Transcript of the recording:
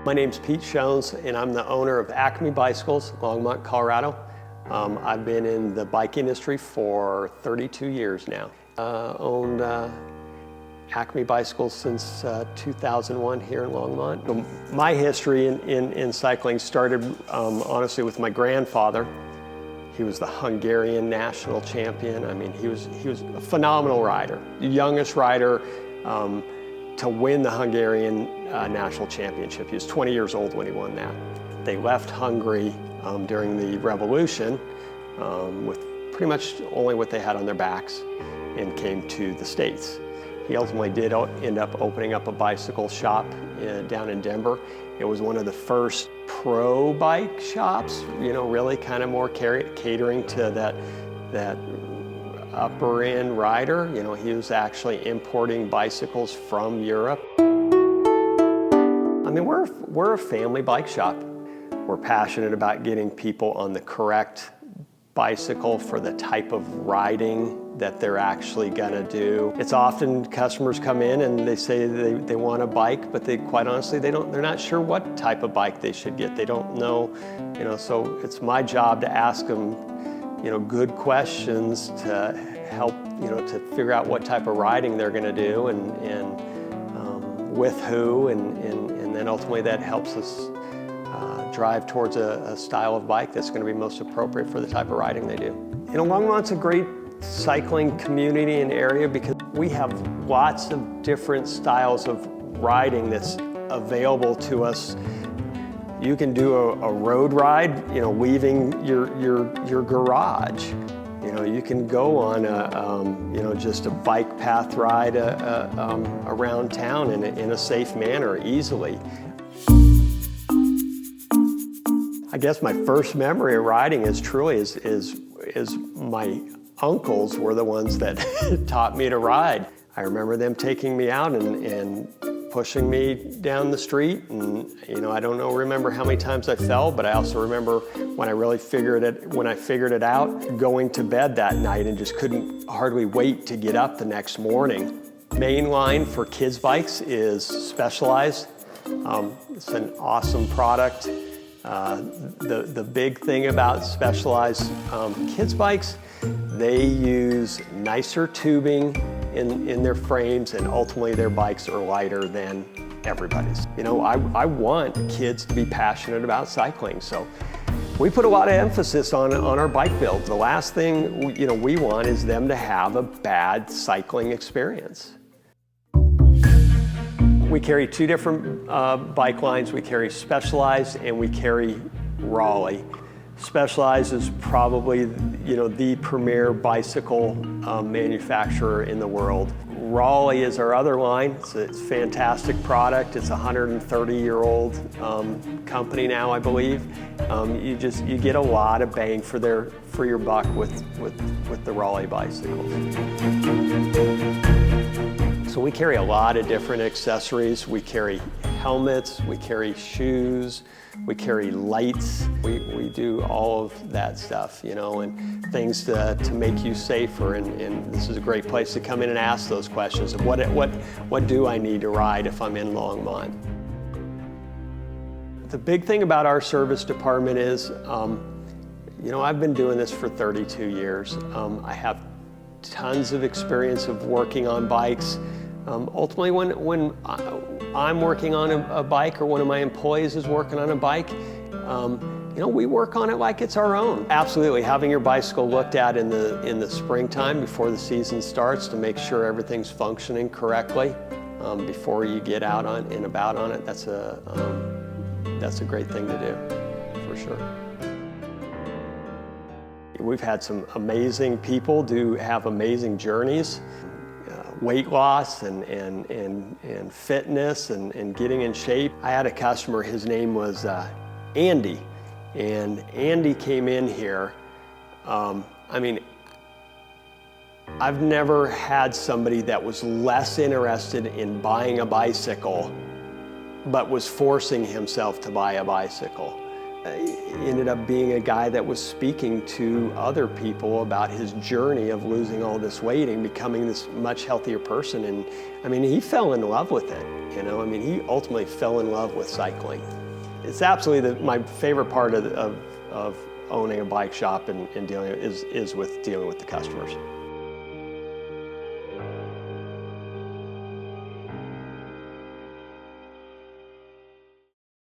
My name's Pete Shones, and I'm the owner of Acme Bicycles, Longmont, Colorado. I've been in the bike industry for 32 years now. Owned Acme Bicycles since 2001 here in Longmont. My history in cycling started honestly with my grandfather. He was the Hungarian national champion. I mean, he was a phenomenal rider, the youngest rider to win the Hungarian national championship. He was 20 years old when he won that. They left Hungary during the revolution with pretty much only what they had on their backs and came to the States. He ultimately did end up opening up a bicycle shop down in Denver. It was one of the first pro bike shops, you know, really kind of more catering to that upper end rider. You know, he was actually importing bicycles from Europe. I mean, we're a family bike shop. We're passionate about getting people on the correct bicycle for the type of riding that they're actually gonna do. It's often customers come in and they say they want a bike, but quite honestly, they're not sure what type of bike they should get. They don't know, you know, so it's my job to ask them, you know, good questions to help, you know, to figure out what type of riding they're gonna do and with who, and then ultimately that helps us drive towards a style of bike that's gonna be most appropriate for the type of riding they do. You know, Longmont's a great cycling community and area because we have lots of different styles of riding that's available to us. You can do a road ride, you know, leaving your garage. You know, you can go on you know, just a bike path ride around town in a safe manner easily. I guess my first memory of riding is my uncles were the ones that taught me to ride. I remember them taking me out and pushing me down the street, and you know, I don't remember how many times I fell, but I also remember when I figured it out, going to bed that night and just couldn't hardly wait to get up the next morning. Main line for kids bikes is Specialized. It's an awesome product. The big thing about Specialized kids bikes, they use nicer tubing in their frames, and ultimately their bikes are lighter than everybody's. You know, I want kids to be passionate about cycling, so we put a lot of emphasis on our bike builds. The last thing we want is them to have a bad cycling experience. We carry two different bike lines. We carry Specialized and we carry Raleigh. Specialized is probably, you know, the premier bicycle manufacturer in the world. Raleigh is our other line. It's a fantastic product. It's a 130-year-old company now, I believe. You get a lot of bang for your buck with the Raleigh bicycles. So we carry a lot of different accessories. We carry helmets, we carry shoes, we carry lights. We do all of that stuff, you know, and things to make you safer. And this is a great place to come in and ask those questions of what do I need to ride if I'm in Longmont? The big thing about our service department is, you know, I've been doing this for 32 years. I have tons of experience of working on bikes. Ultimately, when I'm working on a bike or one of my employees is working on a bike, you know, we work on it like it's our own. Absolutely, having your bicycle looked at in the springtime before the season starts to make sure everything's functioning correctly before you get out and about on it. That's a great thing to do, for sure. We've had some amazing people have amazing journeys. Weight loss and fitness and getting in shape. I had a customer, his name was Andy, and Andy came in here. I mean, I've never had somebody that was less interested in buying a bicycle but was forcing himself to buy a bicycle. He ended up being a guy that was speaking to other people about his journey of losing all this weight and becoming this much healthier person. And I mean, he fell in love with it, you know? I mean, he ultimately fell in love with cycling. It's absolutely my favorite part of owning a bike shop and dealing with the customers.